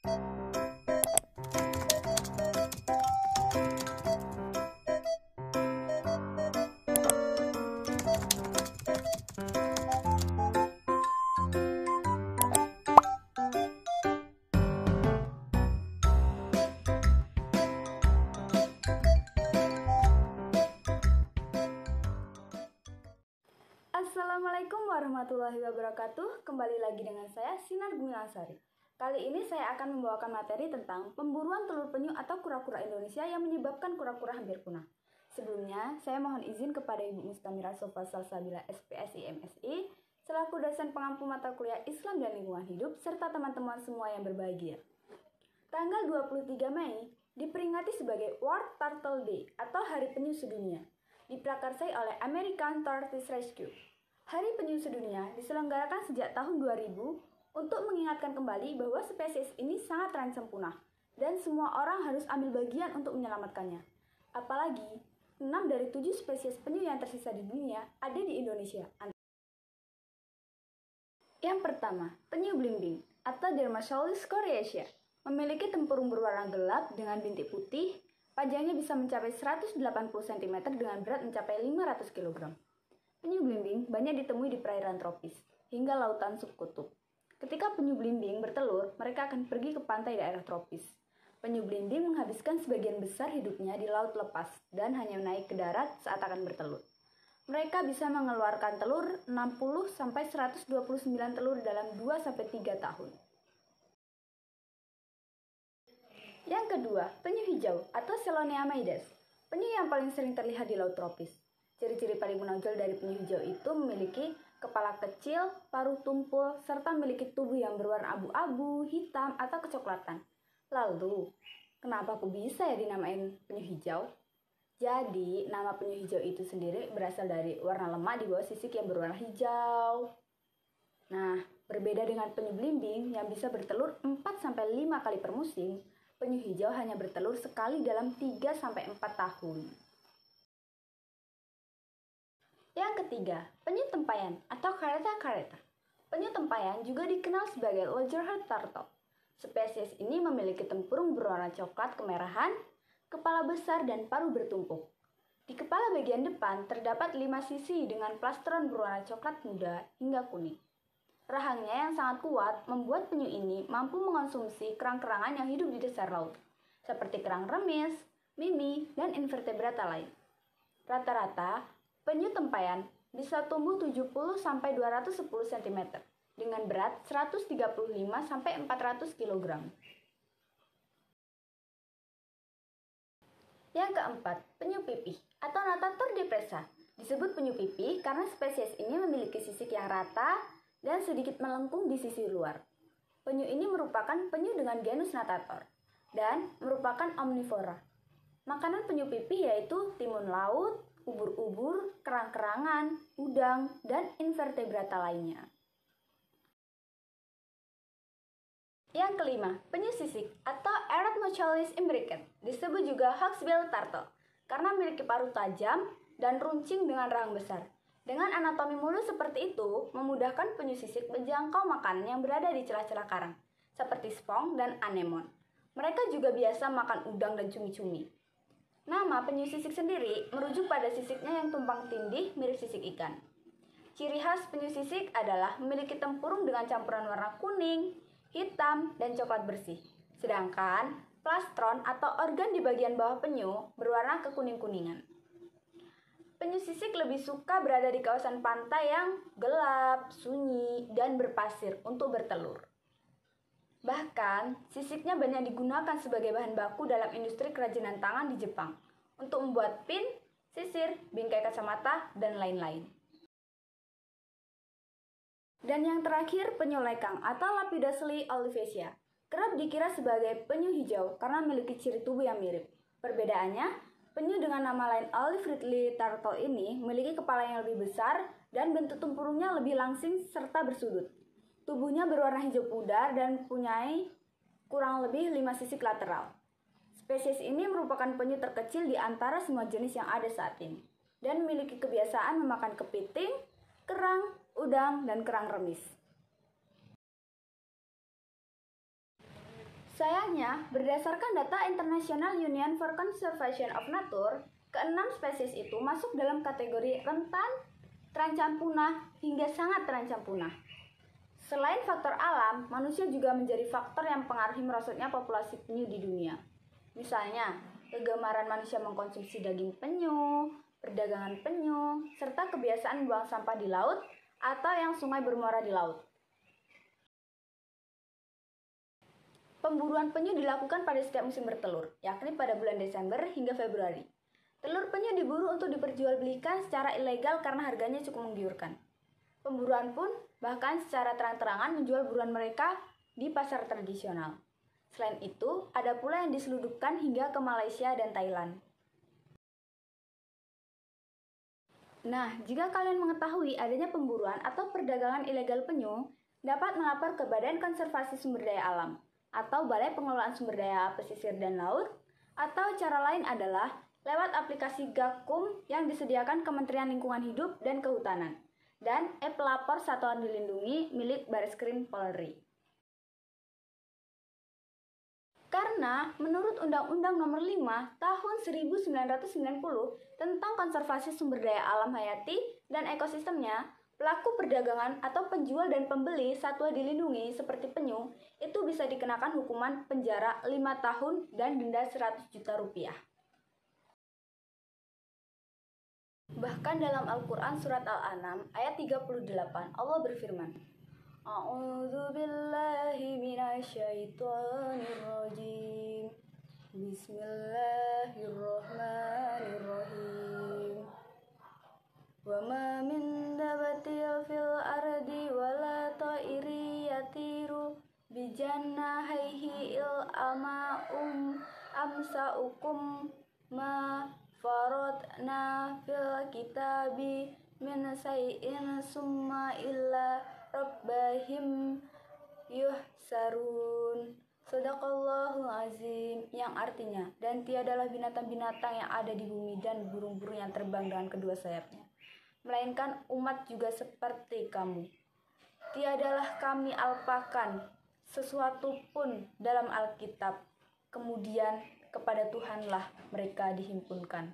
Assalamualaikum warahmatullahi wabarakatuh. Kembali lagi dengan saya Sinar Gumilasari. Kali ini saya akan membawakan materi tentang pemburuan telur penyu atau kura-kura Indonesia yang menyebabkan kura-kura hampir punah. Sebelumnya, saya mohon izin kepada Ibu Mustamira Sofa Salsabila SPSI MSI selaku dosen pengampu mata kuliah Islam dan Lingkungan Hidup serta teman-teman semua yang berbahagia. Tanggal 23 Mei diperingati sebagai World Turtle Day atau Hari Penyu Sedunia, diprakarsai oleh American Tortoise Rescue. Hari Penyu Sedunia diselenggarakan sejak tahun 2000 untuk mengingatkan kembali bahwa spesies ini sangat terancam punah dan semua orang harus ambil bagian untuk menyelamatkannya. Apalagi 6 dari 7 spesies penyu yang tersisa di dunia ada di Indonesia. Yang pertama, penyu belimbing atau Dermacholis coriacea memiliki tempurung berwarna gelap dengan bintik putih, panjangnya bisa mencapai 180 cm dengan berat mencapai 500 kg. Penyu belimbing banyak ditemui di perairan tropis hingga lautan subkutub. Ketika penyu belimbing bertelur, mereka akan pergi ke pantai daerah tropis. Penyu belimbing menghabiskan sebagian besar hidupnya di laut lepas dan hanya naik ke darat saat akan bertelur. Mereka bisa mengeluarkan telur 60-129 telur dalam 2-3 tahun. Yang kedua, penyu hijau atau Selonia maides, penyu yang paling sering terlihat di laut tropis. Ciri-ciri paling menonjol dari penyu hijau itu memiliki kepala kecil, paruh tumpul, serta memiliki tubuh yang berwarna abu-abu, hitam, atau kecoklatan. Lalu, kenapa aku bisa ya dinamain penyu hijau? Jadi, nama penyu hijau itu sendiri berasal dari warna lemak di bawah sisik yang berwarna hijau. Nah, berbeda dengan penyu belimbing yang bisa bertelur 4-5 kali per musim, penyu hijau hanya bertelur sekali dalam 3-4 tahun. Yang ketiga, penyu tempayan atau Caretta caretta. Penyu tempayan juga dikenal sebagai loggerhead turtle. Spesies ini memiliki tempurung berwarna coklat kemerahan, kepala besar dan paruh bertumpuk. Di kepala bagian depan terdapat 5 sisi dengan plastron berwarna coklat muda hingga kuning. Rahangnya yang sangat kuat membuat penyu ini mampu mengonsumsi kerang-kerangan yang hidup di dasar laut, seperti kerang remis, mimi, dan invertebrata lain. Rata-rata, penyu tempayan bisa tumbuh 70-210 cm dengan berat 135-400 kg. Yang keempat, penyu pipih atau Natator depressa. Disebut penyu pipih karena spesies ini memiliki sisik yang rata dan sedikit melengkung di sisi luar. Penyu ini merupakan penyu dengan genus Natator dan merupakan omnivora. Makanan penyu pipih yaitu timun laut, ubur-ubur, kerang-kerangan, udang, dan invertebrata lainnya. Yang kelima, penyu sisik atau Eretmocholis imbricate, disebut juga hawksbill turtle, karena memiliki paruh tajam dan runcing dengan rahang besar. Dengan anatomi mulus seperti itu, memudahkan penyu sisik menjangkau makanan yang berada di celah-celah karang, seperti spong dan anemon. Mereka juga biasa makan udang dan cumi-cumi. Nama penyu sisik sendiri merujuk pada sisiknya yang tumpang tindih mirip sisik ikan. Ciri khas penyu sisik adalah memiliki tempurung dengan campuran warna kuning, hitam, dan coklat bersih. Sedangkan plastron atau organ di bagian bawah penyu berwarna kekuning-kuningan. Penyu sisik lebih suka berada di kawasan pantai yang gelap, sunyi, dan berpasir untuk bertelur. Bahkan, sisiknya banyak digunakan sebagai bahan baku dalam industri kerajinan tangan di Jepang untuk membuat pin, sisir, bingkai kacamata, dan lain-lain. Dan yang terakhir, penyu lekang atau Lepidosli olivacea. Kerap dikira sebagai penyu hijau karena memiliki ciri tubuh yang mirip. Perbedaannya, penyu dengan nama lain olive ridley turtle ini memiliki kepala yang lebih besar dan bentuk tempurungnya lebih langsing serta bersudut. Tubuhnya berwarna hijau pudar dan mempunyai kurang lebih 5 sisik lateral. Spesies ini merupakan penyu terkecil di antara semua jenis yang ada saat ini dan memiliki kebiasaan memakan kepiting, kerang, udang, dan kerang remis. Sayangnya, berdasarkan data International Union for Conservation of Nature, keenam spesies itu masuk dalam kategori rentan, terancam punah, hingga sangat terancam punah. Selain faktor alam, manusia juga menjadi faktor yang mempengaruhi merosotnya populasi penyu di dunia. Misalnya, kegemaran manusia mengkonsumsi daging penyu, perdagangan penyu, serta kebiasaan buang sampah di laut atau yang sungai bermuara di laut. Pemburuan penyu dilakukan pada setiap musim bertelur, yakni pada bulan Desember hingga Februari. Telur penyu diburu untuk diperjualbelikan secara ilegal karena harganya cukup menggiurkan. Pemburuan pun bahkan secara terang-terangan menjual buruan mereka di pasar tradisional. Selain itu, ada pula yang diselundupkan hingga ke Malaysia dan Thailand. Nah, jika kalian mengetahui adanya pemburuan atau perdagangan ilegal penyu, dapat melapor ke Badan Konservasi Sumber Daya Alam atau Balai Pengelolaan Sumber Daya Pesisir dan Laut, atau cara lain adalah lewat aplikasi Gakum yang disediakan Kementerian Lingkungan Hidup dan Kehutanan dan e-pelapor Satuan Dilindungi milik Bareskrim Polri. Karena menurut Undang-Undang Nomor 5 Tahun 1990 tentang Konservasi Sumber Daya Alam Hayati dan Ekosistemnya, pelaku perdagangan atau penjual dan pembeli satwa dilindungi seperti penyu itu bisa dikenakan hukuman penjara 5 tahun dan denda 100 juta rupiah. Bahkan dalam Al-Quran Surat Al-An'am ayat 38 Allah berfirman, A'udzu billahi minasyaitonir rajim. Bismillahirrahmanirrahim. Wa ma min dabatin fil ardi wala ta'iri yatiru bi jannahaihi ama amsaukum ma faradna fil kitabi min sayyin summa illa rabbahim yuhsarun. Shadaqallahul azim, yang artinya, dan tiadalah binatang-binatang yang ada di bumi dan burung-burung yang terbang dengan kedua sayapnya, melainkan umat juga seperti kamu. Tiadalah kami alpakan sesuatu pun dalam Alkitab, kemudian kepada Tuhanlah mereka dihimpunkan.